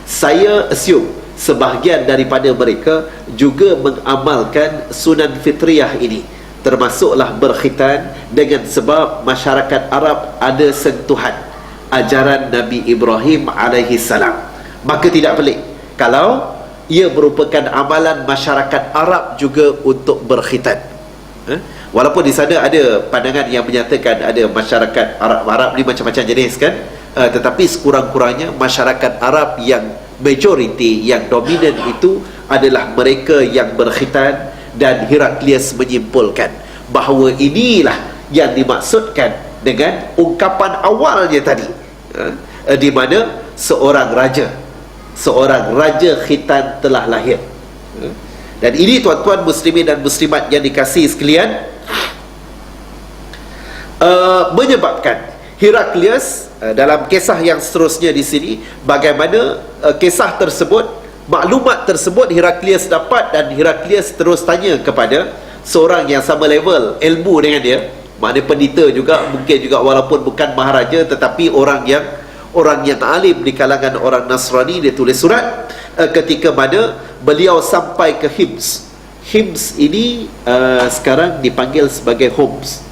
saya assume sebahagian daripada mereka juga mengamalkan sunan fitriyah ini, termasuklah berkhitan, dengan sebab masyarakat Arab ada sentuhan ajaran Nabi Ibrahim alaihi salam. Maka tidak pelik kalau ia merupakan amalan masyarakat Arab juga untuk berkhitan. Walaupun di sana ada pandangan yang menyatakan ada masyarakat Arab ni macam-macam jenis kan, tetapi sekurang-kurangnya masyarakat Arab yang majoriti, yang dominan itu adalah mereka yang berkhitan. Dan Heraklius menyimpulkan bahawa inilah yang dimaksudkan dengan ungkapan awalnya tadi, di mana seorang raja khitan telah lahir. Dan ini tuan-tuan muslimin dan muslimat yang dikasihi sekalian, menyebabkan Heraklius dalam kisah yang seterusnya di sini, bagaimana kisah tersebut, maklumat tersebut Heraklius dapat, dan Heraklius terus tanya kepada seorang yang sama level ilmu dengan dia, maknanya pendeta juga, mungkin juga walaupun bukan maharaja tetapi orang yang alim di kalangan orang Nasrani. Dia tulis surat ketika mana beliau sampai ke Hims. Hims ini sekarang dipanggil sebagai Homs,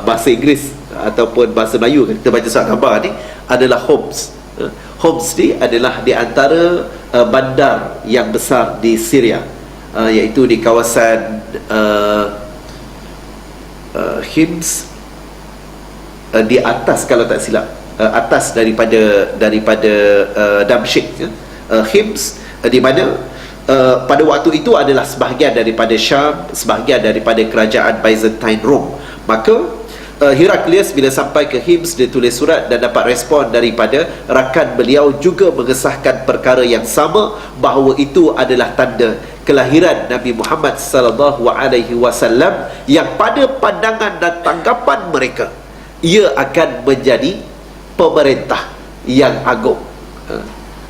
bahasa Inggeris ataupun bahasa Melayu kita baca surat khabar ni adalah Homs. Homs ni adalah di antara bandar yang besar di Syria, iaitu di kawasan Hims, di atas kalau tak silap, atas daripada Damsyik, Hims, di mana pada waktu itu adalah sebahagian daripada Syam, sebahagian daripada kerajaan Byzantine Rome. Maka Heraklius bila sampai ke Hims, dia tulis surat dan dapat respon daripada rakan beliau, juga mengesahkan perkara yang sama, bahawa itu adalah tanda kelahiran Nabi Muhammad sallallahu alaihi wasallam, yang pada pandangan dan tanggapan mereka ia akan menjadi pemerintah yang agung.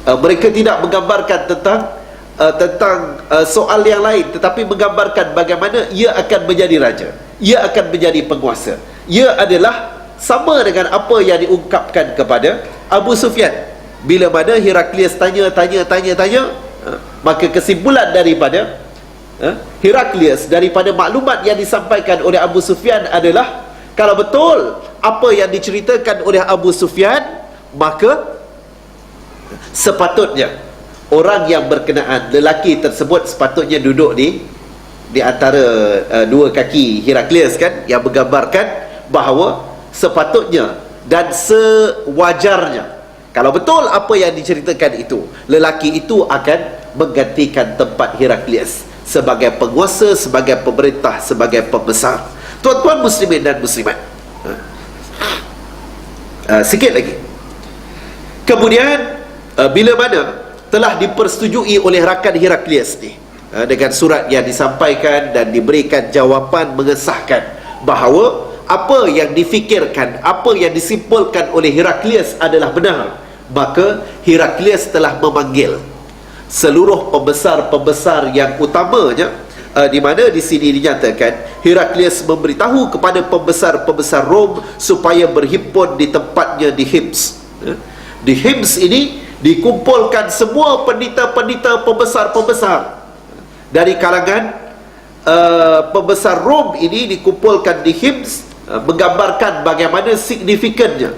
Mereka tidak menggambarkan tentang soal yang lain, tetapi menggambarkan bagaimana ia akan menjadi raja, ia akan menjadi penguasa. Ia adalah sama dengan apa yang diungkapkan kepada Abu Sufyan. Bila mana Heraklius tanya, maka kesimpulan daripada Heraklius, daripada maklumat yang disampaikan oleh Abu Sufyan adalah, kalau betul apa yang diceritakan oleh Abu Sufyan, maka sepatutnya orang yang berkenaan, lelaki tersebut sepatutnya duduk di antara dua kaki Heraklius kan, yang menggambarkan bahawa sepatutnya dan sewajarnya, kalau betul apa yang diceritakan itu, lelaki itu akan menggantikan tempat Heraklius sebagai penguasa, sebagai pemerintah, sebagai pembesar. Tuan-tuan muslimin dan muslimat, sikit lagi kemudian, bila mana telah dipersetujui oleh rakan Heraklius ni dengan surat yang disampaikan dan diberikan jawapan mengesahkan bahawa apa yang difikirkan, apa yang disimpulkan oleh Heraklius adalah benar, maka Heraklius telah memanggil seluruh pembesar-pembesar yang utamanya, di mana di sini dinyatakan Heraklius memberitahu kepada pembesar-pembesar Rom supaya berhimpun di tempatnya di Hims. Di Hims ini dikumpulkan semua pendeta-pendeta, pembesar-pembesar dari kalangan pembesar Rom ini, dikumpulkan di Hims, menggambarkan bagaimana signifikannya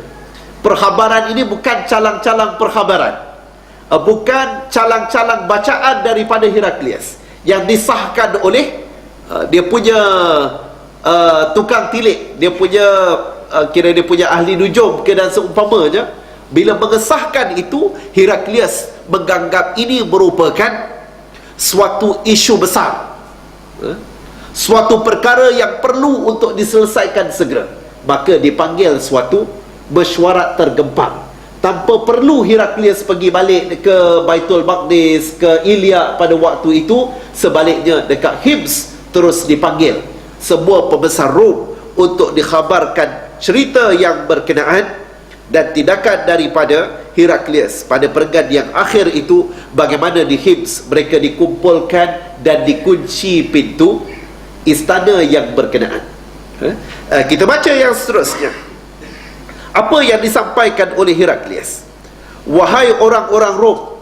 perkhabaran ini. Bukan calang-calang perkhabaran, bukan calang-calang bacaan daripada Heraklius yang disahkan oleh dia punya tukang tilik, dia punya dia punya ahli nujum dan seumpamanya. Bila mengesahkan itu, Heraklius menganggap ini merupakan suatu isu besar, suatu perkara yang perlu untuk diselesaikan segera. Maka dipanggil suatu mesyuarat tergempang, tanpa perlu Heraklius pergi balik ke Baitul Maqdis, ke Ilya pada waktu itu. Sebaliknya dekat Hims terus dipanggil semua pembesar Rom untuk dikhabarkan cerita yang berkenaan dan tindakan daripada Heraklius pada perenggan yang akhir itu, bagaimana di Hims mereka dikumpulkan dan dikunci pintu istana yang berkenaan. Kita baca yang seterusnya, apa yang disampaikan oleh Heraklius. Wahai orang-orang Rom,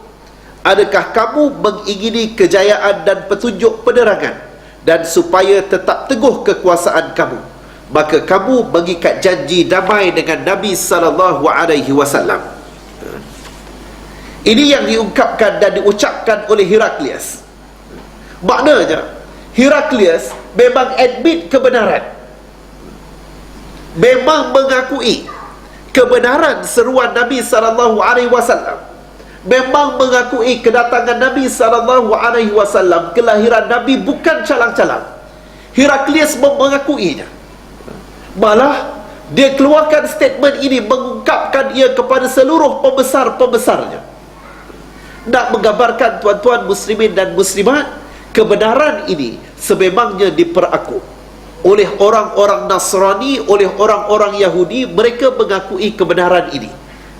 adakah kamu mengingini kejayaan dan petunjuk penerangan, dan supaya tetap teguh kekuasaan kamu, maka kamu mengikat janji damai dengan Nabi sallallahu alaihi wasallam. Ini yang diungkapkan dan diucapkan oleh Heraklius. Maknanya Heraklius memang admit kebenaran, memang mengakui kebenaran seruan Nabi SAW, memang mengakui kedatangan Nabi SAW, kelahiran Nabi bukan calang-calang. Heraklius mengakuinya. Malah dia keluarkan statement ini, mengungkapkan ia kepada seluruh pembesar-pembesarnya, nak menggambarkan tuan-tuan muslimin dan muslimat, kebenaran ini sememangnya diperaku oleh orang-orang Nasrani, oleh orang-orang Yahudi. Mereka mengakui kebenaran ini.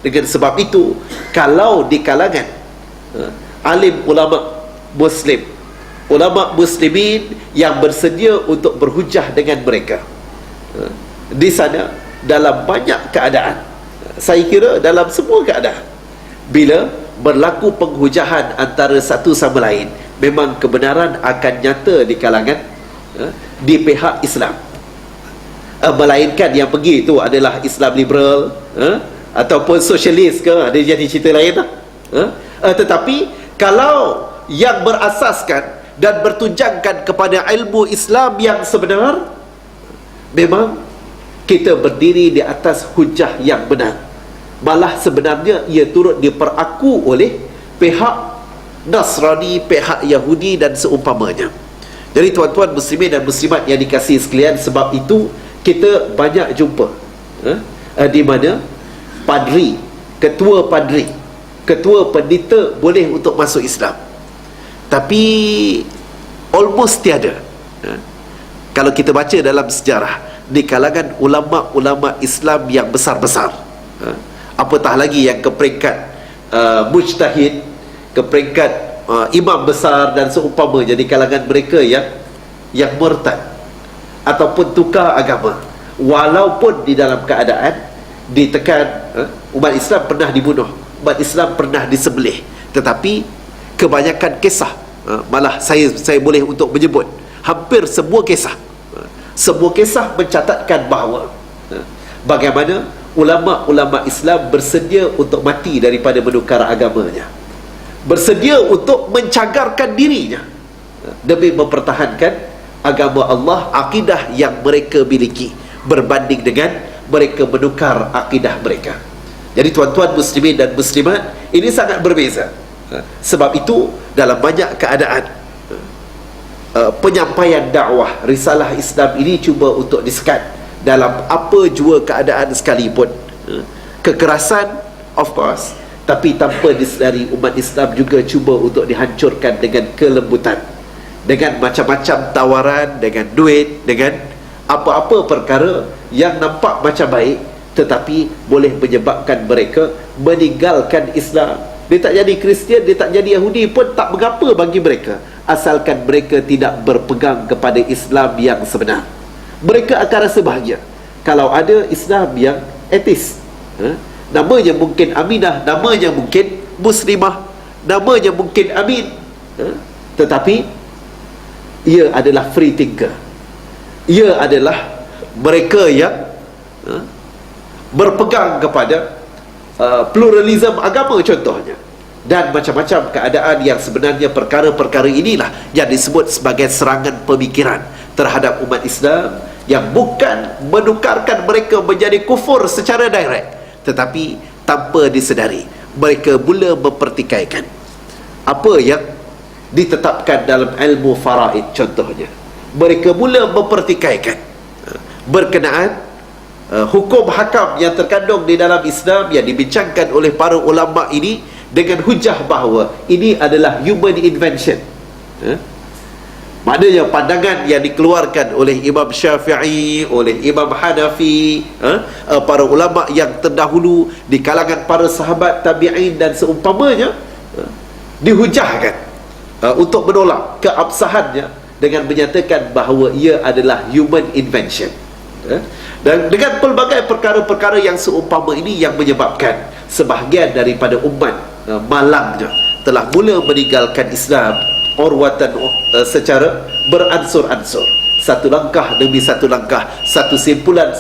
Dengan sebab itu, kalau di kalangan alim ulama muslim, ulama muslimin yang bersedia untuk berhujah dengan mereka, di sana dalam banyak keadaan, saya kira dalam semua keadaan, bila berlaku penghujahan antara satu sama lain, memang kebenaran akan nyata di kalangan di pihak Islam. Melainkan yang pergi itu adalah Islam liberal ataupun sosialis ke, ada jadi cerita lain lah. Tetapi kalau yang berasaskan dan bertunjangkan kepada ilmu Islam yang sebenar, memang kita berdiri di atas hujah yang benar. Malah sebenarnya ia turut diperaku oleh pihak Nasrani, pihak Yahudi dan seumpamanya. Jadi tuan-tuan muslimin dan muslimat yang dikasihi sekalian, sebab itu kita banyak jumpa di mana padri, ketua pendeta boleh untuk masuk Islam, tapi almost tiada. Kalau kita baca dalam sejarah, di kalangan ulama-ulama Islam yang besar-besar, apatah lagi yang ke peringkat mujtahid, ke peringkat imam besar dan seumpamanya, di kalangan mereka yang murtad ataupun tukar agama, walaupun di dalam keadaan ditekan, umat Islam pernah dibunuh, umat Islam pernah disembelih, tetapi kebanyakan kisah, malah saya boleh untuk menyebut hampir semua kisah mencatatkan bahawa bagaimana ulama-ulama Islam bersedia untuk mati daripada menukar agamanya, bersedia untuk mencagarkan dirinya demi mempertahankan agama Allah, akidah yang mereka miliki, berbanding dengan mereka menukar akidah mereka. Jadi tuan-tuan muslimin dan muslimat, ini sangat berbeza. Sebab itu dalam banyak keadaan penyampaian dakwah risalah Islam ini cuba untuk disekat dalam apa jua keadaan sekalipun. Kekerasan of course, tapi tanpa disedari umat Islam juga cuba untuk dihancurkan dengan kelembutan, dengan macam-macam tawaran, dengan duit, dengan apa-apa perkara yang nampak macam baik, tetapi boleh menyebabkan mereka meninggalkan Islam. Dia tak jadi Kristian, dia tak jadi Yahudi pun tak mengapa bagi mereka, asalkan mereka tidak berpegang kepada Islam yang sebenar. Mereka akan rasa bahagia kalau ada Islam yang etis, namanya mungkin Aminah, namanya mungkin Muslimah, namanya mungkin Amin, tetapi ia adalah free thinker, ia adalah mereka yang berpegang kepada pluralism agama contohnya, dan macam-macam keadaan yang sebenarnya perkara-perkara inilah yang disebut sebagai serangan pemikiran terhadap umat Islam, yang bukan menukarkan mereka menjadi kufur secara direct, tetapi tanpa disedari mereka mula mempertikaikan apa yang ditetapkan dalam ilmu faraid contohnya. Mereka mula mempertikaikan berkenaan hukum hakam yang terkandung di dalam Islam yang dibincangkan oleh para ulama ini dengan hujah bahawa ini adalah human invention. Maknanya pandangan yang dikeluarkan oleh Imam Syafi'i, oleh Imam Hanafi, para ulama yang terdahulu di kalangan para sahabat tabi'in dan seumpamanya, dihujahkan untuk menolak keabsahannya dengan menyatakan bahawa ia adalah human invention. Dan dengan pelbagai perkara-perkara yang seumpama ini yang menyebabkan sebahagian daripada umat malangnya telah mula meninggalkan Islam urwatan, secara beransur-ansur, satu langkah demi satu langkah, satu simpulan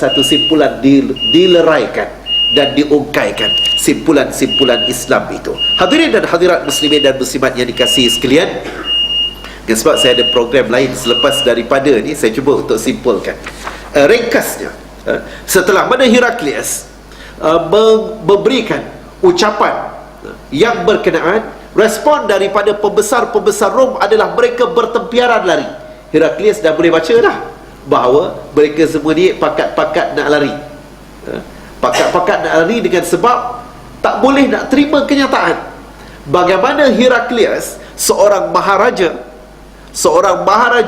dileraikan dan diungkaikan simpulan-simpulan Islam itu. Hadirin dan hadirat muslimin dan muslimat yang dikasihi sekalian, Sebab saya ada program lain selepas daripada ni, saya cuba untuk simpulkan. Ringkasnya, setelah mana Heraklius memberikan ucapan yang berkenaan, respon daripada pembesar-pembesar Rom adalah mereka bertempiaran lari. Heraklius dah boleh baca dah bahawa mereka semua ni pakat-pakat nak lari, pakat-pakat nak lari dengan sebab tak boleh nak terima kenyataan bagaimana Heraklius, seorang maharaja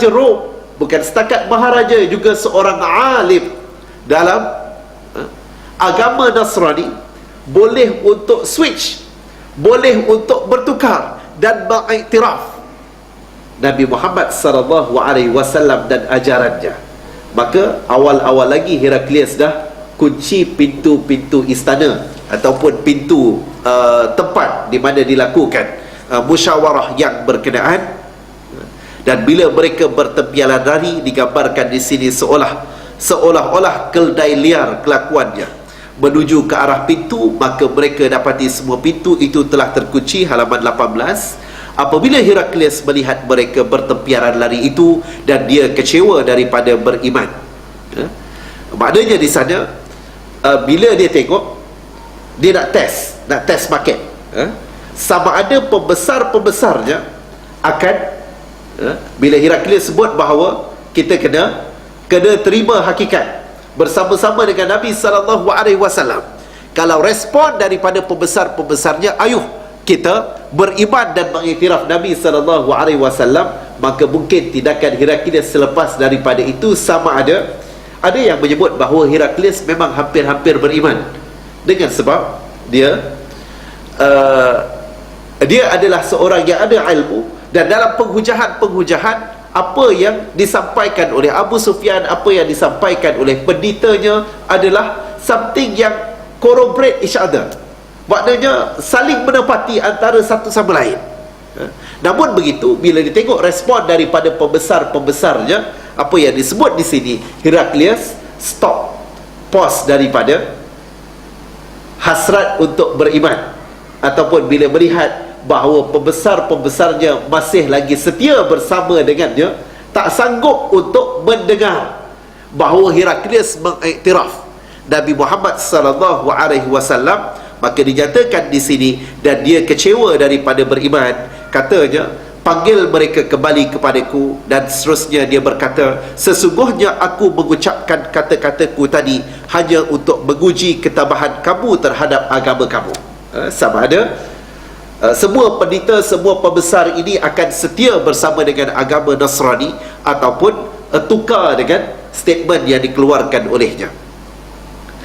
Rom, bukan setakat maharaja, juga seorang alim dalam agama Nasrani, boleh untuk switch, boleh untuk bertukar dan mengiktiraf Nabi Muhammad sallallahu alaihi wasallam dan ajarannya. Maka awal-awal lagi Heraklius dah kunci pintu-pintu istana ataupun pintu tempat di mana dilakukan musyawarah yang berkenaan. Dan bila mereka bertempialan lari, digambarkan di sini seolah-olah keldai liar kelakuannya menuju ke arah pintu, maka mereka dapati semua pintu itu telah terkunci. Halaman 18. Apabila Heraklius melihat mereka bertempiaran lari itu, dan dia kecewa daripada beriman, maknanya di sana, bila dia tengok, dia nak test market, sama ada pembesar-pembesarnya akan, bila Heraklius sebut bahawa kita kena terima hakikat bersama-sama dengan Nabi SAW, kalau respon daripada pembesar-pembesarnya, ayuh kita beriman dan mengiktiraf Nabi SAW, maka mungkin tindakan Heraklius selepas daripada itu sama ada yang menyebut bahawa Heraklius memang hampir-hampir beriman, dengan sebab dia adalah seorang yang ada ilmu. Dan dalam penghujahan apa yang disampaikan oleh Abu Sufyan, apa yang disampaikan oleh pendetanya adalah something yang corroborate each other, maknanya saling menepati antara satu sama lain. Namun begitu, bila ditengok respon daripada pembesar-pembesarnya, apa yang disebut di sini, Heraklius pause daripada hasrat untuk beriman, ataupun bila melihat bahawa pembesar-pembesarnya masih lagi setia bersama dengannya, tak sanggup untuk mendengar bahawa Heraklius mengiktiraf Nabi Muhammad sallallahu alaihi wasallam, maka dinyatakan di sini, dan dia kecewa daripada beriman, katanya, panggil mereka kembali kepadaku. Dan seterusnya dia berkata, sesungguhnya aku mengucapkan kata-kataku tadi hanya untuk menguji ketabahan kamu terhadap agama kamu. Sama ada semua pendeta, semua pembesar ini akan setia bersama dengan agama Nasrani, ataupun tukar dengan statement yang dikeluarkan olehnya.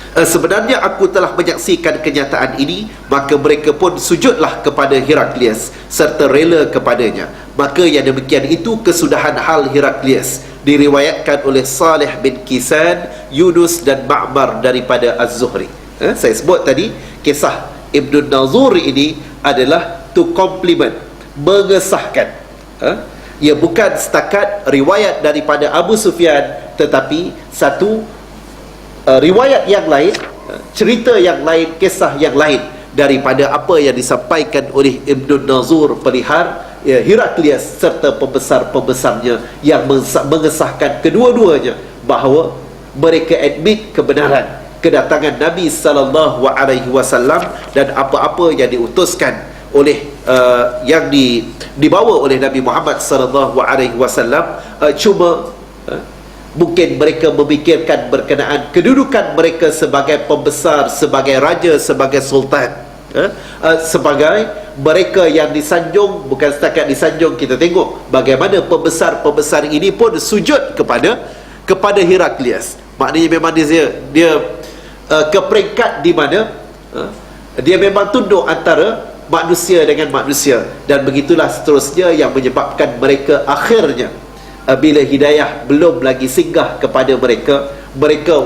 Sebenarnya aku telah menyaksikan kenyataan ini, maka mereka pun sujudlah kepada Heraklius serta rela kepadanya. Maka yang demikian itu kesudahan hal Heraklius. Diriwayatkan oleh Salih bin Kisan, Yunus dan Ma'mar daripada Az-Zuhri. Saya sebut tadi, kisah Ibn Nazur ini adalah to compliment, mengesahkan. Ia bukan setakat riwayat daripada Abu Sufyan, tetapi satu riwayat yang lain, cerita yang lain, kisah yang lain daripada apa yang disampaikan oleh Ibn Nazur pelihar Heraklius serta pembesar-pembesarnya, yang mengesahkan kedua-duanya bahawa mereka admit kebenaran kedatangan Nabi sallallahu alaihi wasallam dan apa-apa yang diutuskan oleh yang dibawa oleh Nabi Muhammad sallallahu alaihi wasallam. Cuma mungkin mereka memikirkan berkenaan kedudukan mereka sebagai pembesar, sebagai raja, sebagai sultan, sebagai mereka yang disanjung. Bukan setakat disanjung, kita tengok bagaimana pembesar-pembesar ini pun sujud kepada Heraklius. Maknanya memang dia ke peringkat di mana dia memang tunduk antara manusia dengan manusia. Dan begitulah seterusnya yang menyebabkan mereka akhirnya, bila hidayah belum lagi singgah kepada mereka,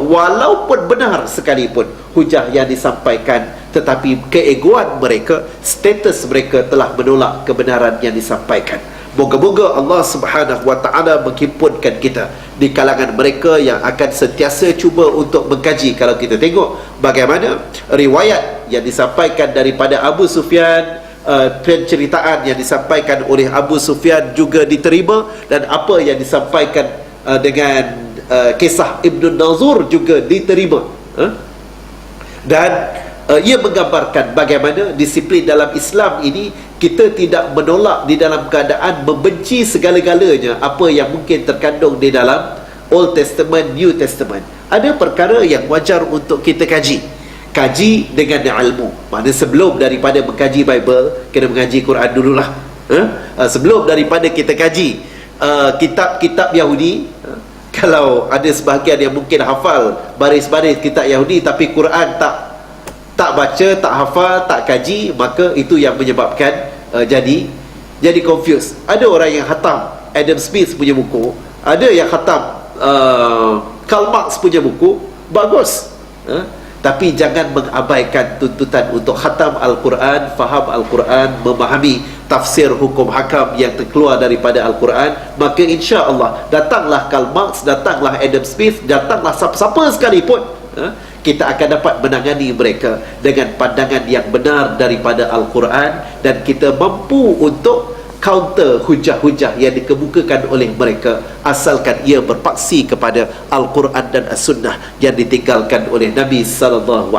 walaupun benar sekalipun hujah yang disampaikan, tetapi keegoan mereka, status mereka telah menolak kebenaran yang disampaikan. Moga-moga Allah Subhanahu wa ta'ala menghimpunkan kita di kalangan mereka yang akan sentiasa cuba untuk mengkaji. Kalau kita tengok bagaimana riwayat yang disampaikan daripada Abu Sufyan, penceritaan yang disampaikan oleh Abu Sufyan juga diterima, dan apa yang disampaikan dengan kisah Ibn Nazur juga diterima. Dan ia menggambarkan bagaimana disiplin dalam Islam ini, kita tidak menolak di dalam keadaan membenci segala-galanya apa yang mungkin terkandung di dalam Old Testament, New Testament. Ada perkara yang wajar untuk kita kaji dengan ilmu. Maknanya sebelum daripada mengkaji Bible, kena mengaji Quran dululah. Sebelum daripada kita kaji kitab-kitab Yahudi, kalau ada sebahagian yang mungkin hafal baris-baris kitab Yahudi tapi Quran tak baca, tak hafal, tak kaji, maka itu yang menyebabkan jadi confused. Ada orang yang khatam Adam Smith punya buku, ada yang khatam Karl Marx punya buku, bagus, tapi jangan mengabaikan tuntutan untuk khatam Al-Quran, faham Al-Quran, memahami tafsir hukum hakam yang terkeluar daripada Al-Quran. Maka insya-Allah datanglah Karl Marx, datanglah Adam Smith, datanglah siapa sekalipun, kita akan dapat menangani mereka dengan pandangan yang benar daripada Al-Quran, dan kita mampu untuk counter hujah-hujah yang dikemukakan oleh mereka, asalkan ia berpaksi kepada Al-Quran dan As-Sunnah yang ditinggalkan oleh Nabi SAW.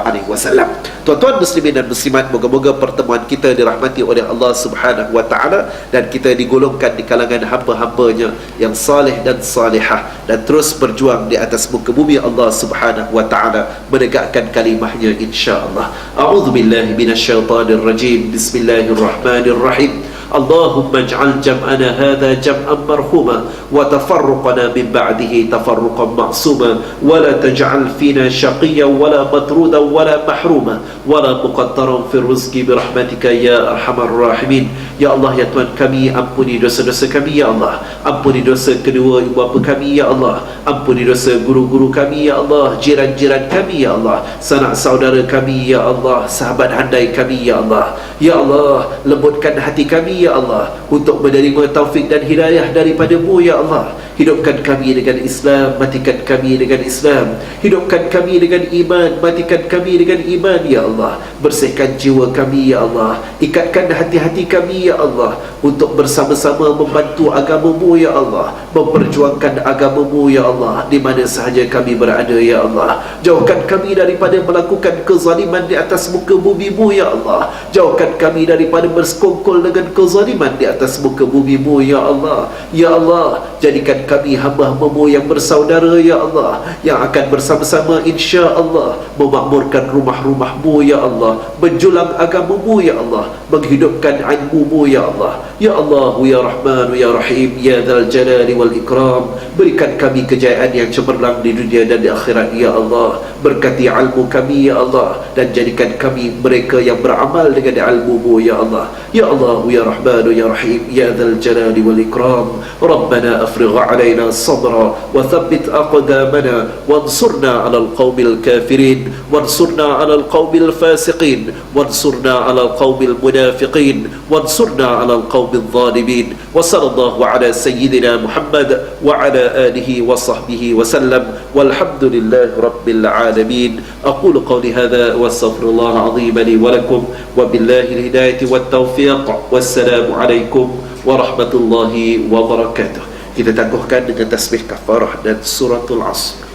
Tuan-tuan muslimin dan muslimat, moga-moga pertemuan kita dirahmati oleh Allah Subhanahu wa ta'ala, dan kita digolongkan di kalangan hamba-hambanya yang salih dan salihah, dan terus berjuang di atas muka bumi Allah Subhanahu wa ta'ala menegakkan kalimahnya insya-Allah. A'udzubillahi minasyaitanir rajim. Bismillahirrahmanirrahim. اللهم اجعل جمعنا هذا جمعا مرحوما وتفرقنا من بعده تفرقا معصوما ولا تجعل فينا شقيا ولا مطرودا ولا محروما ولا مقدرا في الرزق برحمتك يا أرحم الراحمين. Ya Allah, ya Tuhan kami, ampuni dosa-dosa kami ya Allah, ampuni dosa kedua ibu bapa kami ya Allah, ampuni dosa guru-guru kami ya Allah, jiran-jiran kami ya Allah, sanak saudara kami ya Allah, sahabat handai kami ya Allah. Ya Allah, lembutkan hati kami ya Allah untuk menerima taufik dan hidayah daripada-Mu ya Allah. Hidupkan kami dengan Islam, matikan kami dengan Islam. Hidupkan kami dengan iman, matikan kami dengan iman ya Allah. Bersihkan jiwa kami ya Allah, ikatkan hati-hati kami ya Allah untuk bersama-sama membantu agama-Mu ya Allah, memperjuangkan agama-Mu ya Allah di mana sahaja kami berada ya Allah. Jauhkan kami daripada melakukan kezaliman di atas muka bumi-Mu ya Allah. Jauhkan kami daripada bersekongkol dengan kezaliman di atas muka bumi-Mu ya Allah. Ya Allah, jadikan kami hamba-hamba-Mu yang bersaudara ya Allah, yang akan bersama-sama insya-Allah memakmurkan rumah-rumah-Mu ya Allah, menjulang agama-Mu ya Allah, menghidupkan ilmu-Mu ya Allah. Ya Allah, ya Rahman, ya Rahim, ya Dzal Jalali wal Ikram. Berikan kami kejayaan yang cemerlang di dunia dan di akhirat ya Allah. Berkati ilmu kami ya Allah, dan jadikan kami mereka yang beramal dengan ilmu-Mu ya Allah. Ya Allah, ya Rahman, ya Rahim, ya Dzal Jalali wal Ikram. Rabbana afrigh علينا صبرا وثبت أقدامنا وانصرنا على القوم الكافرين وانصرنا على القوم الفاسقين وانصرنا على القوم المنافقين وانصرنا على القوم الظالمين. وصلى الله على سيدنا محمد وعلى آله وصحبه وسلم والحمد لله رب العالمين. أقول قولي هذا واستغفر الله العظيم لي ولكم وبالله الهداية والتوفيق والسلام عليكم ورحمة الله وبركاته. Kita tangguhkan dengan tasbih kafarah dan suratul Asr.